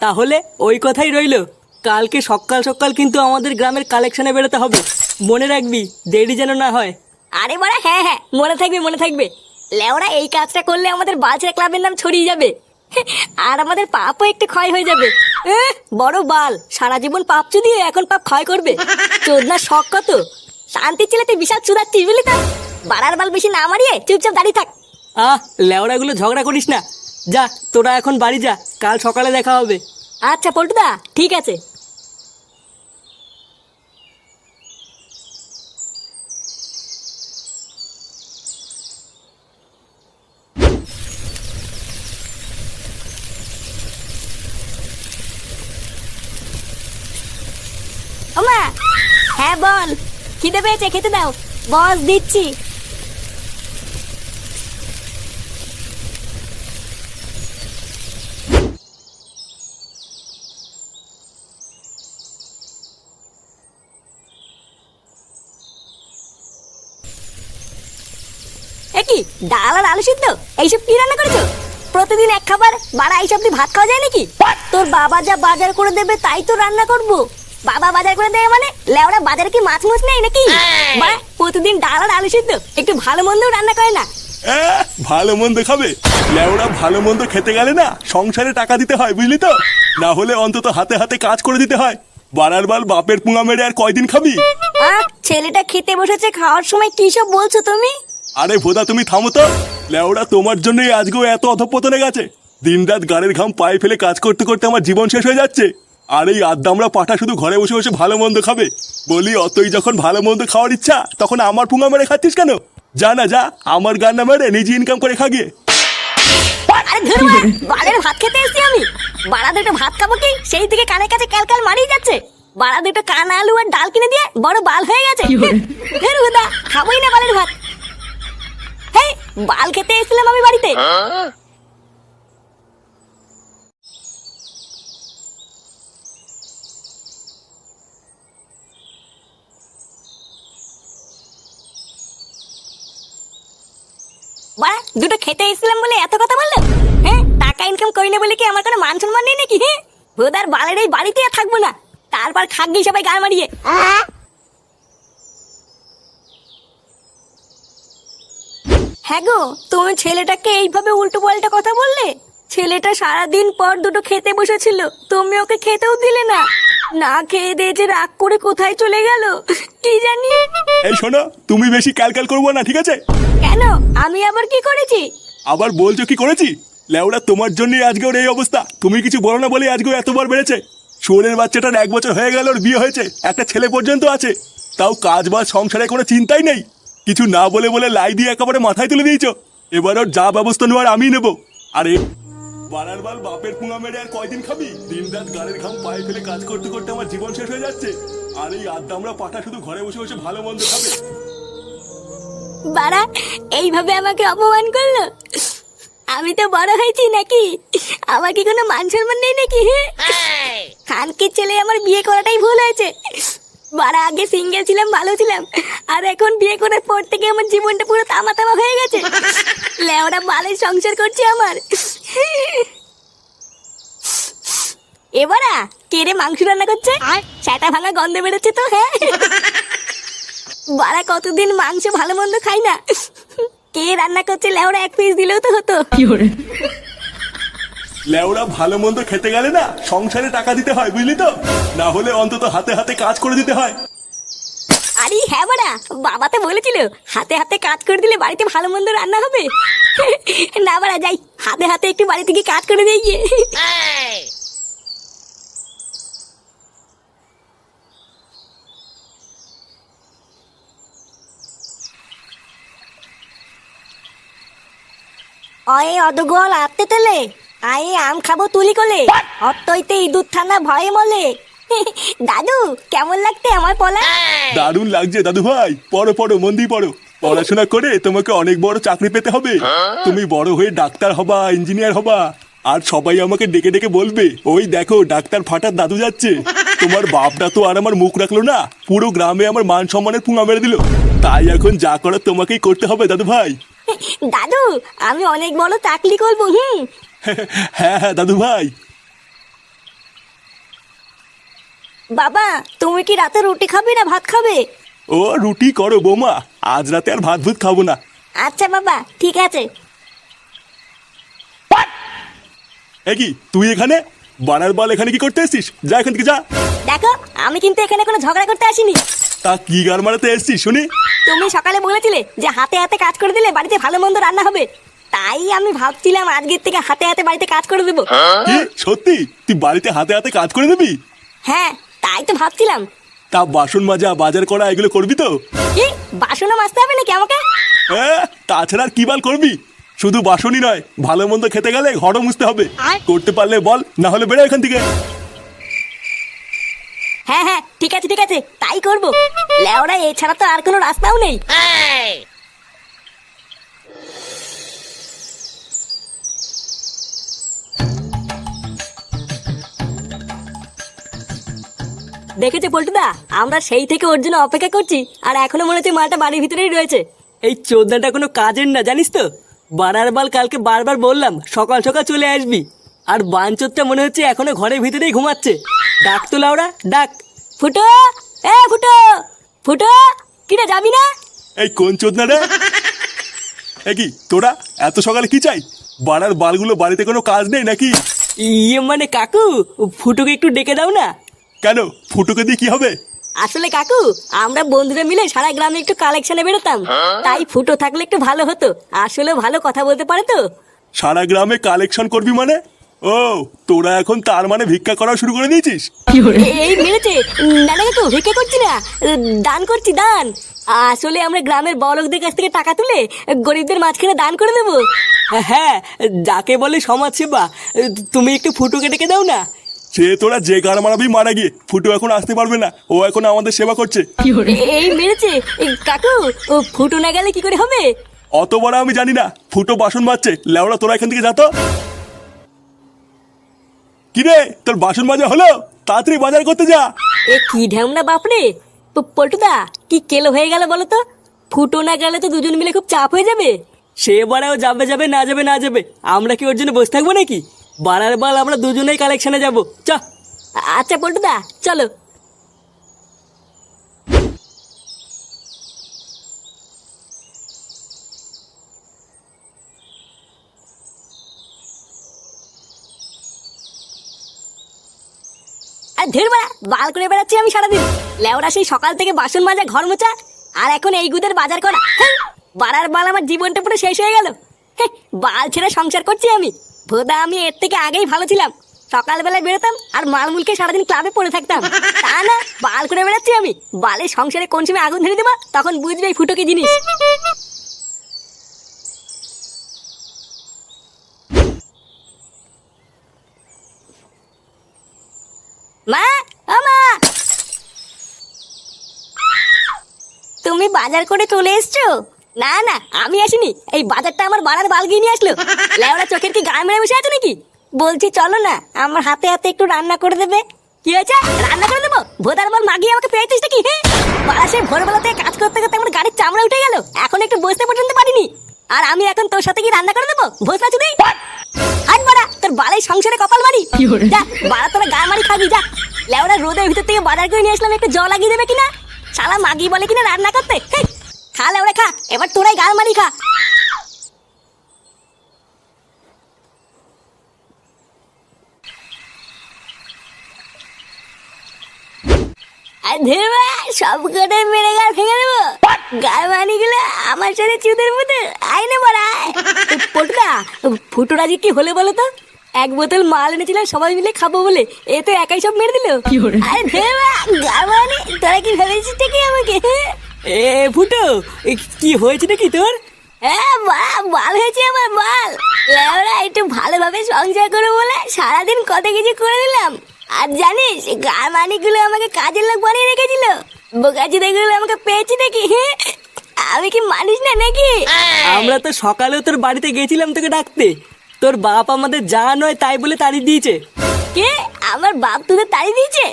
তাহলে ওই কথাই রইলো, কালকে সকাল সকাল কিন্তু আমাদের গ্রামের কালেকশনে বেরোতে হবে। মনে রাখবি, দেরি যেন না হয়। আরে বাড়া, হ্যাঁ হ্যাঁ, মনে থাকবে মনে থাকবে। লেওরা এই কাজটা করলে আমাদের বালছেড়া ক্লাবের নাম ছড়িয়ে যাবে, আর আমাদের পাপও একটু ক্ষয় হয়ে যাবে। বড় বাল, সারা জীবন পাপ চুদিয়ে এখন পাপ ক্ষয় করবে। চোদনার শখ কত! শান্তির ছেলে তুই বিশাল চুদাচ্ছিস, বুঝলি তো? বাড়ার বাল বেশি না মারিয়ে চুপচাপ দাঁড়িয়ে থাক। লেওড়াগুলো ঝগড়া করিস না, যা তোরা এখন বাড়ি যা, কাল সকালে দেখা হবে। আচ্ছা পল্টুদা, ঠিক আছে। ওমা, হ্যাঁ বল, খিদে পেয়েছে, খেতে দাও। বস, দিচ্ছি। কি ডাল আর আলু সিদ্ধ, এইসব কি রান্না করেছো? প্রতিদিন এক খাবার, বাড়া এইসব দিয়ে ভাত খাওয়া যায় নাকি? তোর বাবা যা বাজার করে দেবে তাই তো রান্না করবো। বাবা বাজার করে দেবে মানে লেওড়া বাজারে কি মাছ মুছ নেই নাকি? বাড়া প্রতিদিন ডাল আর আলু সিদ্ধ, একটু ভালো মন্দও রান্না করে না। ভালো মন্দ খাবে? লেওড়া ভালো মন্দ খেতে গেলে না সংসারে টাকা দিতে হয়, বুঝলি তো? না হলে অন্তত হাতে হাতে কাজ করে দিতে হয়। বাড়ার বাল বাপের পুঙা মেরে আর কয়দিন খাবি? ছেলেটা খেতে বসেছে, খাওয়ার সময় কি সব বলছো তুমি? আরে ভোদা, তুমি থামো তো। লেওড়া তোমার জন্যই আজকেও এত অধঃপতনে গেছে। দিনরাত গাড়ির ঘাম পায়ে ফেলে কাজ করতে করতে আমার জীবন শেষ হয়ে যাচ্ছে। আর এই আদ্দামরা পাঠা শুধু ঘরে বসে বসে ভালো মন্দ খাবে। বলি, অতই যখন ভালো মন্দ খাওয়ার ইচ্ছা, তখন আমার পুঙা মেরে খাচ্ছিস কেন? যা না যা, আমার গান না মেরে নিজে ইনকাম করে খা গিয়ে। আরে ধরো, বালের ভাত খেতে এসেছি আমি। বাড়া দুটো ভাত খাবো কি, সেই থেকে কানের কাছে ক্যালকাল মারিয়ে যাচ্ছে। বাড়া দুটো কান আলু আর ডাল কিনে দিয়ে বড় বাল হয়ে গেছে। ধরুদা, খাবোই না বালের ভাত। হেই, বাল খেতে এসেছিলাম আমি বাড়িতে। বাড়া দুটো খেতে এসেছিলাম বলে এত কথা বললো? হ্যাঁ, টাকা ইনকাম করি না বলে কি আমার কোনো মান সম্মান নেই নাকি? হ্যাঁ, ভোদার বালের এই বাড়িতে আর থাকবো না। তারপর খাগি সবাই গান মারিয়ে। হ্যাঁ গো, তুমি ছেলেটাকে এইভাবে উল্টো পাল্টা কথা বললে? ছেলেটা সারাদিন পর দুটো খেতে বসেছিল, তুমি ওকে খেতেও দিলে না। না খেয়ে দিয়ে যে রাগ করে কোথায় চলে গেল কি জানি। এই শোনো, তুমি বেশি ক্যালকাল করবো না, ঠিক আছে? কেন, আমি আবার কি করেছি? আবার বলছো কি করেছি? লেওড়া তোমার জন্যই আজকে ওর এই অবস্থা। তুমি কিছু বলো না বলে আজকে এতবার বেড়েছে। শুয়োরের বাচ্চাটার 1 বছর হয়ে গেল, ওর বিয়ে হয়েছে, একটা ছেলে পর্যন্ত আছে। তাও কাজ বাজ সংসারে কোনো চিন্তাই নেই। কিছু না বলে বলে লাই দিয়ে একেবারে মাথায় তুলে দিয়েছো। এবার ওর যা ব্যবস্থা নেওয়ার আমি নেবো। আরে বাড়ার বাল বাপের পুঙা মেরে আর কয়দিন খাবি? দিন রাত গাড়ির ঘাম পায়ে ফেলে কাজ করতে করতে আমার জীবন শেষ হয়ে যাচ্ছে। আর এই আদ্দামরা পাঠা শুধু ঘরে বসে বসে ভালো মন্দ খাবে। বাড়া এইভাবে আমাকে অপমান করলো? আমি তো বড় হয়েছি নাকি? আমার কি কোনো মান সম্মান নেই নাকি? খানকির ছেলে, আমার বিয়ে করাটাই ভুল হয়েছে। বাড়া আগে সিঙ্গেল ছিলাম, ভালো ছিলাম, আর এখন বিয়ে করার পর থেকে আমার জীবনটা পুরো তামা তামা হয়ে গেছে। লেওরা বালের সংসার করছে আমার। এবারা কে রে মাংস রান্না করছে? সেটা ভাঙা গন্ধ বেরোচ্ছে তো। হ্যাঁ, বাড়া কতদিন মাংস ভালো মন্দ খাই না। কে রান্না করছে লেওরা, এক পিস দিলেও তো হতো। লেওড়া ভালো মন্দ খেতে গেলে না সংসারে টাকা দিতে হয়, বুঝলি তো? না হলে অন্তত হাতে হাতে কাজ করে দিতে হয়। আরে হ্যাঁ বাড়া, বাবা তো বলেছিল হাতে হাতে কাজ করে দিলে বাড়িতে ভালো মন্দ রান্না হবে। না বাড়া, যাই হাতে হাতে একটু বাড়ি থেকে কাজ করে দিয়ে গিয়ে। অয়ে অদগল আত্তে তেলে আয়ে আম খাবো তুলি কোলে, অত্তইতে ইঁদুর থানা ভয়ে মলে। দাদু কেমন লাগতে আমার পলা? দারুণ লাগছে দাদু ভাই। পড়ো পড়ো, মন দিয়ে পড়ো। পড়াশোনা করে তোমাকে অনেক বড় চাকরি পেতে হবে। তুমি বড় হয়ে ডাক্তার হবা, ইঞ্জিনিয়ার হবা। আর সবাই আমাকে ডেকে ডেকে বলবে, ওই দেখো ডাক্তার ফাটার দাদু যাচ্ছে। তোমার বাপটা তো আর আমার মুখ রাখলো না, পুরো গ্রামে আমার মান সম্মানের পুঙা মেরে দিল। তাই এখন যা করার তোমাকেই করতে হবে দাদু ভাই। দাদু আমি অনেক বড় চাকরি করবো। হ্যাঁ হ্যাঁ দাদু ভাই। বাবা তুমি কি রাতে রুটি খাবে না ভাত খাবে? ও রুটি করো বৌমা, আজ রাতে আর ভাত ভুত খাবো না। আচ্ছা বাবা ঠিক আছে। এ কি তুই এখানে? বানার বাল এখানে কি করতে এসছিস? যা এখান থেকে যা। দেখো আমি কিন্তু এখানে কোনো ঝগড়া করতে আসিনি। তা কি গার মারাতে এসছিস শুনি? তুমি সকালে বলেছিলে যে হাতে হাতে কাজ করে দিলে বাড়িতে ভালো মন্দ রান্না হবে, তাই আমি ভাবছিলাম আজকের থেকে হাতে হাতে বাড়িতে কাজ করে দেবো। কি সত্যি তুই বাড়িতে হাতে হাতে কাজ করে দিবি? হ্যাঁ তাই তো ভাবছিলাম। তা বাসন মাজা বাজার করা এগুলো করবি তো? কি বাসনও মাজতে হবে নাকি আমাকে? হ্যাঁ, তাছাড়া আর কি বাল করবি? শুধু বাসনই নয়, ভালো মন্দ খেতে গেলে ঘরও মুছতে হবে। করতে পারলে বল, না হলে বেরো এখান থেকে। হ্যাঁ হ্যাঁ ঠিক আছে ঠিক আছে তাই করবো। লেওরা এছাড়া তো আর কোনো রাস্তাও নেই। দেখেছো পল্টুদা, আমরা সেই থেকে ওর জন্য অপেক্ষা করছি, আর এখনো মনে হচ্ছে মাটা বাড়ির ভিতরেই রয়েছে। এই চোদনাটা কোনো কাজের না জানিস তো। বানার বাল কালকে বারবার বললাম সকাল সকাল চলে আসবি, আর বাঞ্চোদটা মনে হচ্ছে এখনো ঘরের ভিতরেই ঘুমাচ্ছে। ডাক তো লাউড়া ডাক। ফুটো, এ ফুটো, ফুটো, কিরে যাবি না? এই কোন চোদনা রে? এ কি তোরা এত সকালে কি চাই? বাড়ার বালগুলো বাড়িতে কোনো কাজ নেই নাকি? ইয়ে মানে কাকু, ফুটোকে একটু ডেকে দাও না। কেন, ফুটুকে দিয়ে কি হবে? আসলে কাকু আমরা বন্ধুরা মিলে সারা গ্রামে একটু কালেকশনে বেরোতাম, তাই ফুটো থাকলে একটু ভালো হতো। আসলে ভালো কথা বলতে পারে তো। সারা গ্রামে কালেকশন করবি মানে? ও, তোরা এখন তার মানে ভিক্ষা করা শুরু করে দিয়েছিস? এই মেরেছে। না না কাকু ভিক্ষা করছি না, দান করছি দান। আসলে আমরা গ্রামের বড়লোকদের কাছ থেকে টাকা তুলে গরিবদের মাঝখানে দান করে দেবো। হ্যাঁ, যাকে বলে সমাজ সেবা। তুমি একটু ফুটোকে ডেকে দাও না। সে তোরা যে গান মারাবি মারা গিয়ে, ফুটু এখন আসতে পারবে না, ও এখন আমাদের সেবা করছে। এই মেরেছে। কাকু ও ফুটো না গেলে কি করে হবে? অত বড় আমি জানি না। ফুটো বাসন মাজছে, লেওড়া তোরা এখান থেকে যা তো। কি রে, তোর বাসন মাজা হলো? তাড়াতাড়ি বাজার করতে যা। এ কি ঢ্যামনা বাপরে। পল্টুদা কি কেলো হয়ে গেল বলো তো? ফুটো না গেলে তো দুজন মিলে খুব চাপ হয়ে যাবে। সে বাড়াও যাবে যাবে না যাবে না যাবে, আমরা কি ওর জন্য বসে থাকবো নাকি? বাড়ার বাল আমরা দুজনেই কালেকশনে যাবো, চ। আচ্ছা পল্টুদা চলো। আর ধের বেড়া বাল করে বেড়াচ্ছি আমি সারাদিন। লেওরা সেই সকাল থেকে বাসন মাজা ঘর মোছা, আর এখন এই গুদের বাজার করা। বাড়ার বাল আমার জীবনটা পুরো শেষ হয়ে গেল। বাল ছেড়ে সংসার করছি আমি। ভোদা আমি এর থেকে আগেই ভালো ছিলাম। সকালবেলায় বেরোতাম আর মালমুলকে সারাদিন ক্লাবে পড়ে থাকতাম। তা না, বাল করে বেড়াচ্ছি আমি। বালের সংসারে কোন সময় আগুন ধরে দেবা তখন বুঝবে এই ফুটো কি জিনিস। মা, ও মা, তুমি বাজার করে চলে এসছো? না না আমি আসিনি, এই বাজারটা আমার বাড়ার বাল গিয়ে নিয়ে আসলো। লেওরা চোখের কি গায়ে মেরে বসে আছে নাকি? বলছি চলো না, আমার হাতে হাতে একটু রান্না করে দেবে। কি হয়েছে, রান্না করে দেবো? ভোদার বল মাগিয়ে আমাকে পেয়েছিস নাকি? বাড়া সে ভোরবেলা থেকে কাজ করতে করতে আমার গাড়ির চামড়া উঠে গেল, এখন একটু বসতে পর্যন্ত পারিনি। আর আমি এখন তোর সাথে কি রান্না করে দেবো? ভোসলা চুদি হাট বাড়া, তোর বাড়াই সংসারে কপাল মারি। যা বাড়া তোরা গায়ে মারি খাবি যা। লেওরা রোদের ভিতর থেকে বাজার করে নিয়ে আসলাম, একটু জল লাগিয়ে দেবে কিনা? শালা মাগি বলে কিনা রান্না করতে। খা লেওরা খা, এবার তোরাই গাল মারি খা। সব কটাই মেরে গাল ভেঙে দেবো। গাল মানি গুলো আমার সাথে চুদের মতো আইনে বড়ায়। পটুদা ফুটোর আজকে কি হলে বলো তো? এক বোতল মাল এনেছিলাম সবাই মিলে খাবো বলে, এ তো একাই সব মেরে দিল। আরে ধেবা গাল মানি, তোরা কি ভেবেছিস কি আমাকে? এ ফুটো, কি হয়েছে নাকি তোর? হ্যাঁ বাল হয়েছে আমার বাল। লেওরা একটু ভালোভাবে সংসার করো বলে সারাদিন কত কিছু করে দিলাম। আর জানিস গার মানিকগুলো আমাকে কাজের লোক বানিয়ে রেখেছিল। বোকাচোদাগুলো আমাকে পেয়েছি নাকি? আমি কি মানুষ না নাকি? আমরা তো সকালেও তোর বাড়িতে গেছিলাম তোকে ডাকতে, তোর বাপ আমাদের যা নয় তাই বলে তাড়িয়ে দিয়েছে। কে? আমার বাপ তোদের তাড়িয়ে দিয়েছে?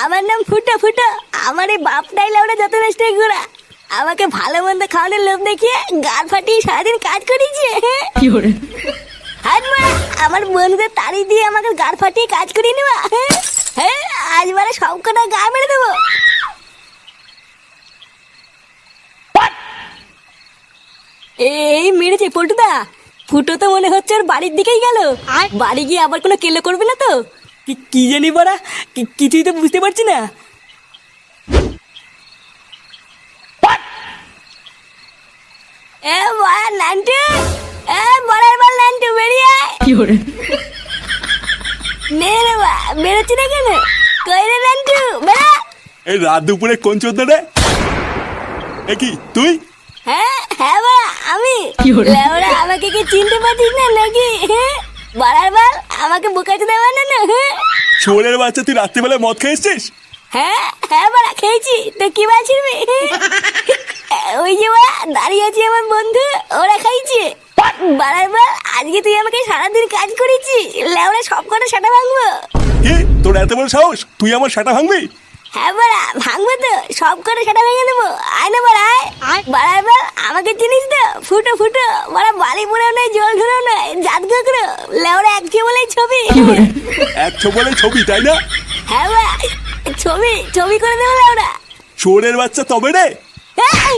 আমার নাম ফুটো ফুটো। আমার এই বাপটাই লেওরা যত নষ্ট ঘোরা। আমাকে ভালো মন্দ খাওয়ানোর লোভ দেখিয়ে গাল ফাটিয়ে সারাদিন কাজ করিয়েছে। হাত মা, আমার বন্ধুদের তাড়িয়ে দিয়ে আমাকে গাল ফাটিয়ে কাজ করিয়ে নেওয়া। হ্যাঁ আজ বারে সব কটা গা মেরে দেবো। এই মেরেছে পল্টুদা। ফুটো তো মনে হচ্ছে ওর বাড়ির দিকেই গেল। বাড়ি গিয়ে আবার কোনো কেলো করবে না তো? কি জানি বাড়া, কিছুই তো বুঝতে পারছি না। এ বড়া নান্টু, এ বড়ার বল নান্টু বেরিয়ে আয়। নে রে বা বেরোচ্ছি না কেন? কই রে নান্টু বেড়া। এই রাত দুপুরে কোন চোদ্দা রে? এ কি তুই? হ্যাঁ হ্যাঁ বা আমি। লেওরা আমাকে কি চিনতে পারছিস না নাকি? হ্যাঁ বড়ার বল আমাকে বোকাতে দেওয়া না না? হ্যাঁ শুয়োরের বাচ্চা, তুই রাত্রিবেলায় মদ খেয়ে এসছিস? হ্যাঁ হ্যাঁ বড়া খেয়েছি তো কি বলছিস? ওই যে বড়া দাঁড়িয়ে আছে আমার বন্ধু, ওরা খাইছে। বাড়ার বল আজকে তুই আমাকে সারাদিন কাজ করেছি, লেওরা সব কটা সেটা ভাঙবো। কি তোর এত বড় সাহস, তুই আমার সেটা ভাঙবি? হ্যাঁ বড়া ভাঙবো তো, সব করে সেটা ভেঙে দেবো। আয় না বড়া আয়। বাড়ার বল আমাকে চিনিস তো? ফুটো ফুটো বড়া, বালি পোড়াও নয়, জল ধরাও নয়, জাত কাকড়ো, লেওরা এক বলেই ছবি। এক বলে ছবি, তাই না? হ্যাঁ বড়া ছবি ছবি করে দেবো লেওরা। শুয়োরের বাচ্চা তবে রে। এই!